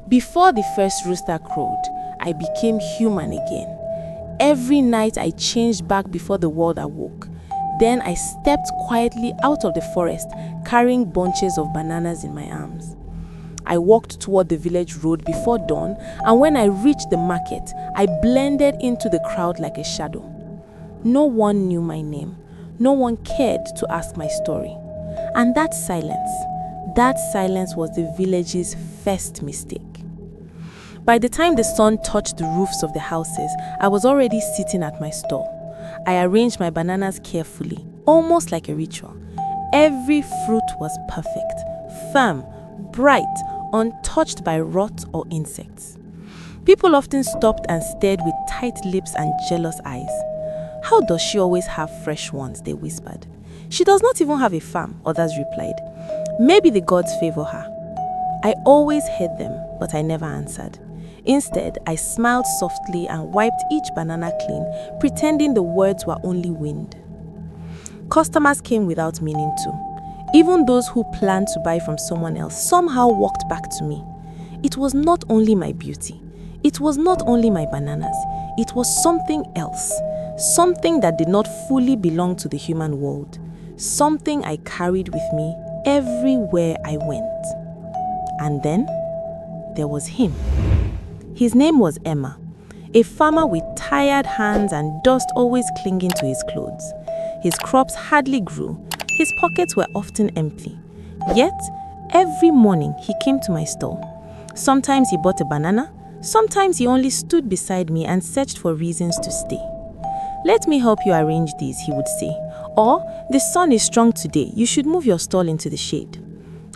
Before the first rooster crowed, I became human again. Every night I changed back before the world awoke. Then I stepped quietly out of the forest, carrying bunches of bananas in my arms. I walked toward the village road before dawn, and when I reached the market, I blended into the crowd like a shadow. No one knew my name. No one cared to ask my story. And that silence was the village's first mistake. By the time the sun touched the roofs of the houses, I was already sitting at my stall. I arranged my bananas carefully, almost like a ritual. Every fruit was perfect, firm, bright, untouched by rot or insects. People often stopped and stared with tight lips and jealous eyes. "How does she always have fresh ones?" they whispered. "She does not even have a farm," others replied. "Maybe the gods favor her." I always heard them, but I never answered. Instead, I smiled softly and wiped each banana clean, pretending the words were only wind. Customers came without meaning to. Even those who planned to buy from someone else somehow walked back to me. It was not only my beauty. It was not only my bananas. It was something else. Something that did not fully belong to the human world. Something I carried with me everywhere I went. And then there was him. His name was Emma, a farmer with tired hands and dust always clinging to his clothes. His crops hardly grew. His pockets were often empty. Yet, every morning he came to my stall. Sometimes he bought a banana. Sometimes he only stood beside me and searched for reasons to stay. "Let me help you arrange these," he would say. Or, "The sun is strong today. You should move your stall into the shade."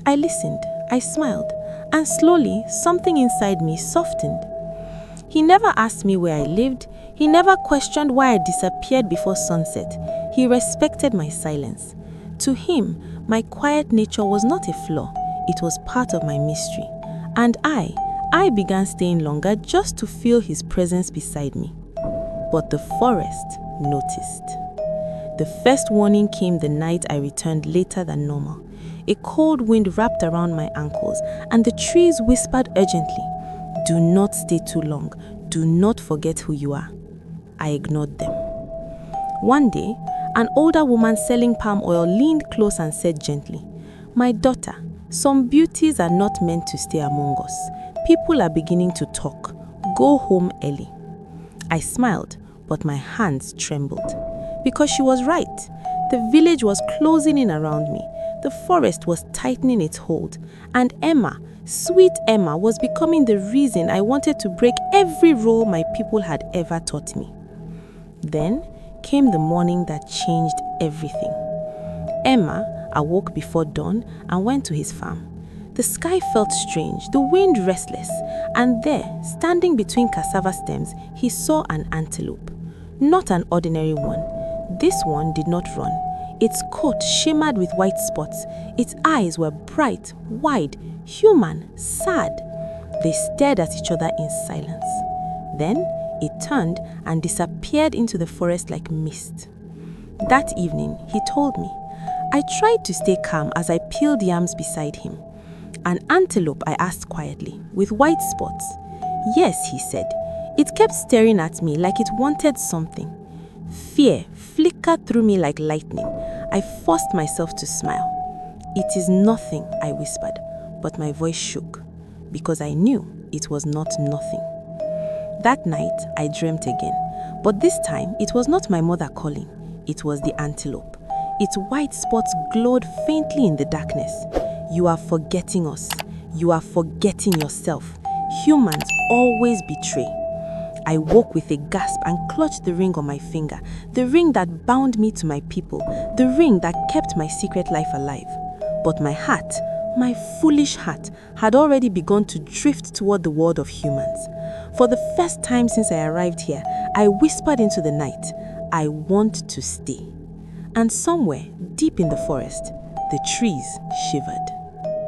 I listened. I smiled. And slowly, something inside me softened. He never asked me where I lived. He never questioned why I disappeared before sunset. He respected my silence. To him, my quiet nature was not a flaw. It was part of my mystery. And I began staying longer just to feel his presence beside me. But the forest noticed. The first warning came the night I returned later than normal. A cold wind wrapped around my ankles, and the trees whispered urgently, "Do not stay too long. Do not forget who you are." I ignored them. One day, an older woman selling palm oil leaned close and said gently, "My daughter, some beauties are not meant to stay among us. People are beginning to talk. Go home early." I smiled, but my hands trembled. Because she was right. The village was closing in around me. The forest was tightening its hold. And Emma, sweet Emma, was becoming the reason I wanted to break every rule my people had ever taught me. Then came the morning that changed everything. Emma awoke before dawn and went to his farm. The sky felt strange, the wind restless, and there, standing between cassava stems, he saw an antelope. Not an ordinary one. This one did not run. Its coat shimmered with white spots. Its eyes were bright, wide, human, sad. They stared at each other in silence. Then it turned and disappeared into the forest like mist. That evening, he told me. I tried to stay calm as I peeled yams beside him. "An antelope?" I asked quietly, "with white spots?" "Yes," he said. It kept staring at me like it wanted something. Fear flickered through me like lightning. I forced myself to smile. "It is nothing," I whispered, but my voice shook because I knew it was not nothing. That night, I dreamt again, but this time it was not my mother calling. It was the antelope. Its white spots glowed faintly in the darkness. "You are forgetting us. You are forgetting yourself. Humans always betray." I woke with a gasp and clutched the ring on my finger, the ring that bound me to my people, the ring that kept my secret life alive. But my heart, my foolish heart, had already begun to drift toward the world of humans. For the first time since I arrived here, I whispered into the night, "I want to stay." And somewhere, deep in the forest, the trees shivered.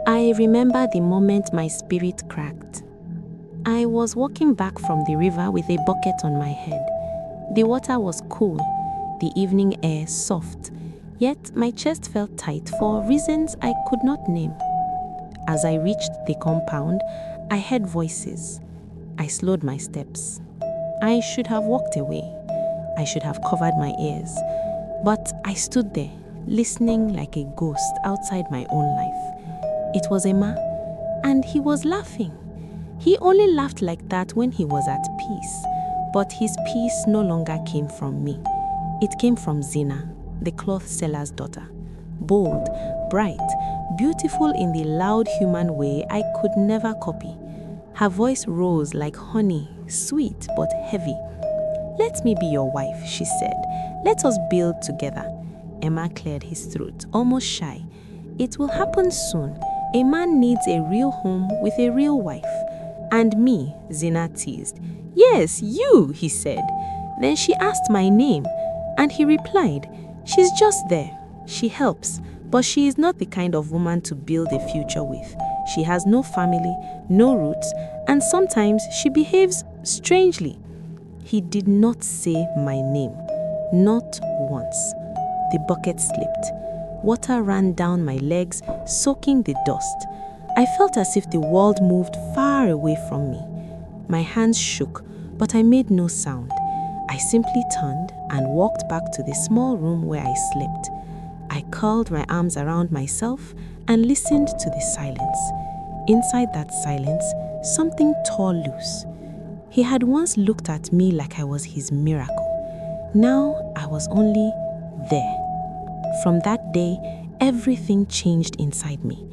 I remember the moment my spirit cracked. I was walking back from the river with a bucket on my head. The water was cool, the evening air soft, yet my chest felt tight for reasons I could not name. As I reached the compound, I heard voices. I slowed my steps. I should have walked away. I should have covered my ears. But I stood there, listening like a ghost outside my own life. It was Emma, and he was laughing. He only laughed like that when he was at peace, but his peace no longer came from me. It came from Zina, the cloth seller's daughter. Bold, bright, beautiful in the loud human way I could never copy. Her voice rose like honey, sweet but heavy. "Let me be your wife," she said. "Let us build together." Emma cleared his throat, almost shy. "It will happen soon. A man needs a real home with a real wife." "And me," Zina teased. "Yes, you," he said. Then she asked my name, and he replied, "She's just there. She helps, but she is not the kind of woman to build a future with. She has no family, no roots, and sometimes she behaves strangely." He did not say my name, not once. The bucket slipped. Water ran down my legs, soaking the dust. I felt as if the world moved far away from me. My hands shook, but I made no sound. I simply turned and walked back to the small room where I slept. I curled my arms around myself and listened to the silence. Inside that silence, something tore loose. He had once looked at me like I was his miracle. Now I was only there. From that day, everything changed inside me.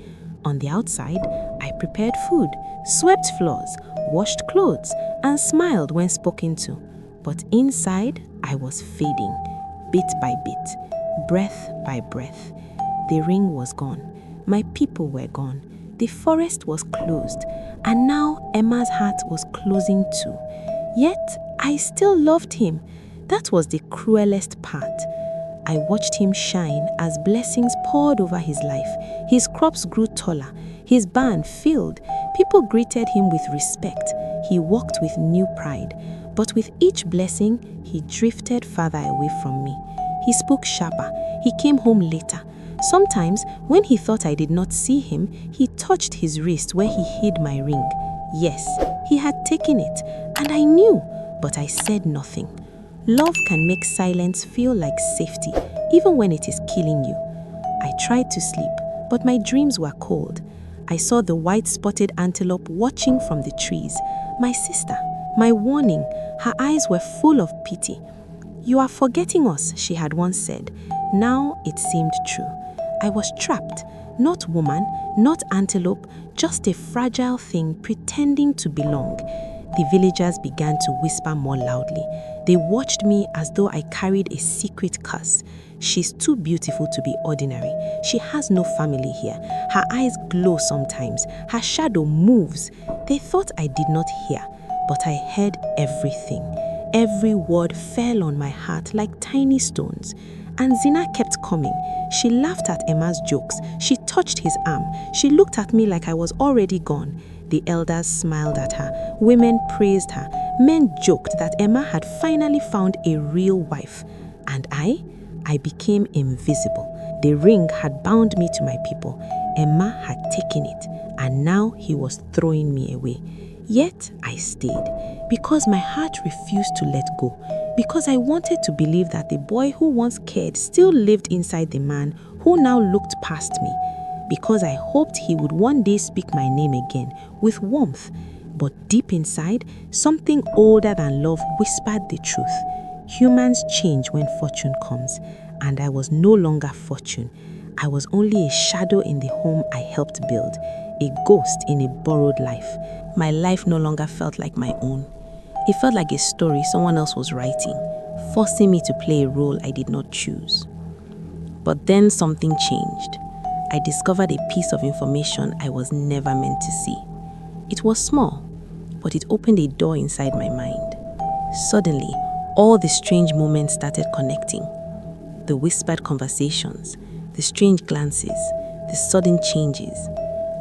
On the outside, I prepared food, swept floors, washed clothes, and smiled when spoken to. But inside, I was fading, bit by bit, breath by breath. The ring was gone. My people were gone. The forest was closed. And now Emma's heart was closing too. Yet, I still loved him. That was the cruelest part. I watched him shine as blessings poured over his life. His crops grew taller. His barn filled. People greeted him with respect. He walked with new pride. But with each blessing, he drifted farther away from me. He spoke sharper. He came home later. Sometimes, when he thought I did not see him, he touched his wrist where he hid my ring. Yes, he had taken it, and I knew, but I said nothing. Love can make silence feel like safety, even when it is killing you. I tried to sleep, but my dreams were cold. I saw the white-spotted antelope watching from the trees. My sister, my warning, her eyes were full of pity. "You are forgetting us," she had once said. Now it seemed true. I was trapped, not woman, not antelope, just a fragile thing pretending to belong. The villagers began to whisper more loudly. They watched me as though I carried a secret curse. "She's too beautiful to be ordinary. She has no family here. Her eyes glow sometimes. Her shadow moves." They thought I did not hear, but I heard everything. Every word fell on my heart like tiny stones. And Zina kept coming. She laughed at Emma's jokes. She touched his arm. She looked at me like I was already gone. The elders smiled at her. Women praised her. Men joked that Emma had finally found a real wife. And I became invisible. The ring had bound me to my people. Emma had taken it, and now he was throwing me away. Yet I stayed, because my heart refused to let go, because I wanted to believe that the boy who once cared still lived inside the man who now looked past me, because I hoped he would one day speak my name again with warmth. But deep inside, something older than love whispered the truth. Humans change when fortune comes, and I was no longer fortune. I was only a shadow in the home I helped build, a ghost in a borrowed life. My life no longer felt like my own. It felt like a story someone else was writing, forcing me to play a role I did not choose. But then something changed. I discovered a piece of information I was never meant to see. It was small, but it opened a door inside my mind. Suddenly, all the strange moments started connecting. The whispered conversations, the strange glances, the sudden changes.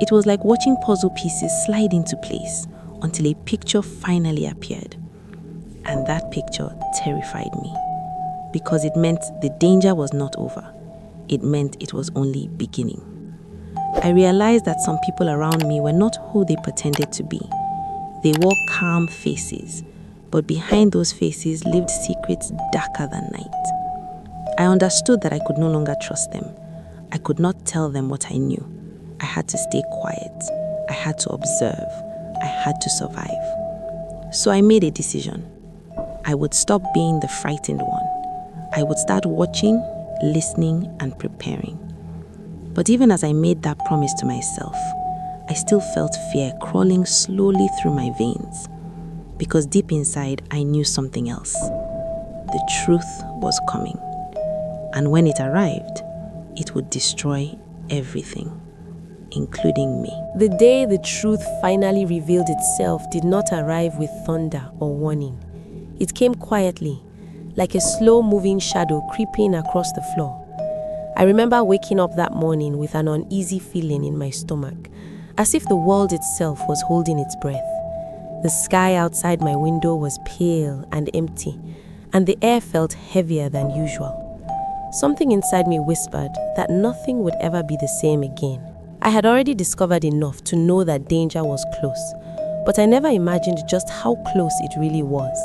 It was like watching puzzle pieces slide into place until a picture finally appeared. And that picture terrified me, because it meant the danger was not over. It meant it was only beginning. I realized that some people around me were not who they pretended to be. They wore calm faces, but behind those faces lived secrets darker than night. I understood that I could no longer trust them. I could not tell them what I knew. I had to stay quiet. I had to observe. I had to survive. So I made a decision. I would stop being the frightened one. I would start watching, listening, and preparing. But even as I made that promise to myself, I still felt fear crawling slowly through my veins. Because deep inside, I knew something else. The truth was coming. And when it arrived, it would destroy everything, including me. The day the truth finally revealed itself did not arrive with thunder or warning. It came quietly, like a slow-moving shadow creeping across the floor. I remember waking up that morning with an uneasy feeling in my stomach, as if the world itself was holding its breath. The sky outside my window was pale and empty, and the air felt heavier than usual. Something inside me whispered that nothing would ever be the same again. I had already discovered enough to know that danger was close, but I never imagined just how close it really was.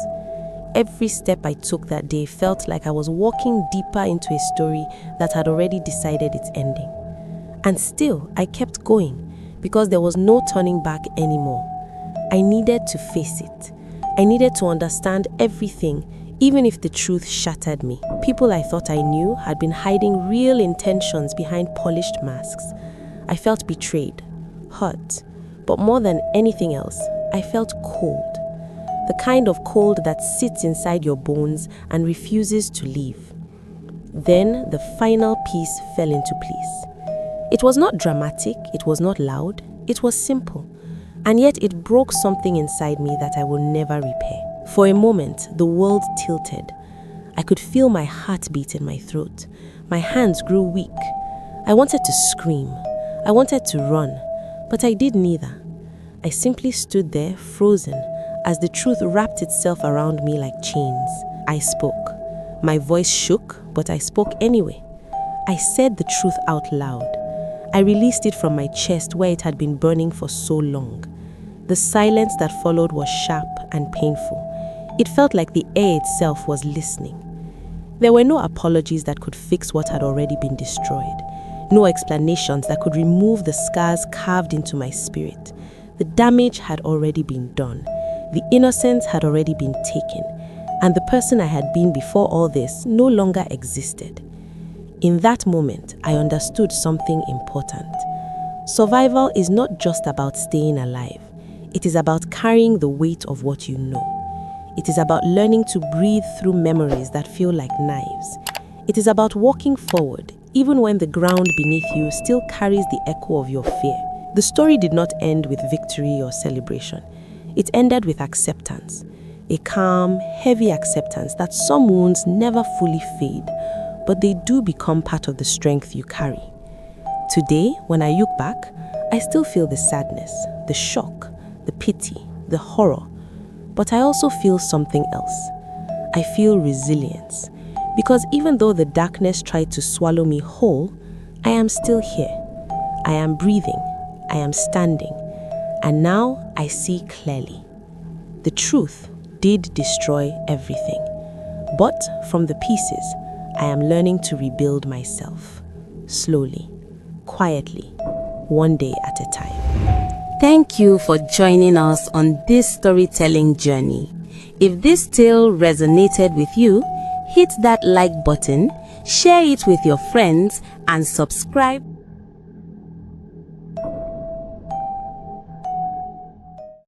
Every step I took that day felt like I was walking deeper into a story that had already decided its ending. And still, I kept going because there was no turning back anymore. I needed to face it. I needed to understand everything, even if the truth shattered me. People I thought I knew had been hiding real intentions behind polished masks. I felt betrayed, hurt, but more than anything else, I felt cold. The kind of cold that sits inside your bones and refuses to leave. Then the final piece fell into place. It was not dramatic, it was not loud, it was simple. And yet it broke something inside me that I will never repair. For a moment, the world tilted. I could feel my heart beat in my throat. My hands grew weak. I wanted to scream. I wanted to run, but I did neither. I simply stood there, frozen, as the truth wrapped itself around me like chains. I spoke. My voice shook, but I spoke anyway. I said the truth out loud. I released it from my chest where it had been burning for so long. The silence that followed was sharp and painful. It felt like the air itself was listening. There were no apologies that could fix what had already been destroyed. No explanations that could remove the scars carved into my spirit. The damage had already been done. The innocence had already been taken, and the person I had been before all this no longer existed. In that moment, I understood something important. Survival is not just about staying alive. It is about carrying the weight of what you know. It is about learning to breathe through memories that feel like knives. It is about walking forward, even when the ground beneath you still carries the echo of your fear. The story did not end with victory or celebration. It ended with acceptance, a calm, heavy acceptance that some wounds never fully fade, but they do become part of the strength you carry. Today, when I look back, I still feel the sadness, the shock, the pity, the horror, but I also feel something else. I feel resilience, because even though the darkness tried to swallow me whole, I am still here. I am breathing, I am standing. And now I see clearly. The truth did destroy everything. But from the pieces, I am learning to rebuild myself. Slowly, quietly, one day at a time. Thank you for joining us on this storytelling journey. If this tale resonated with you, hit that like button, share it with your friends, and subscribe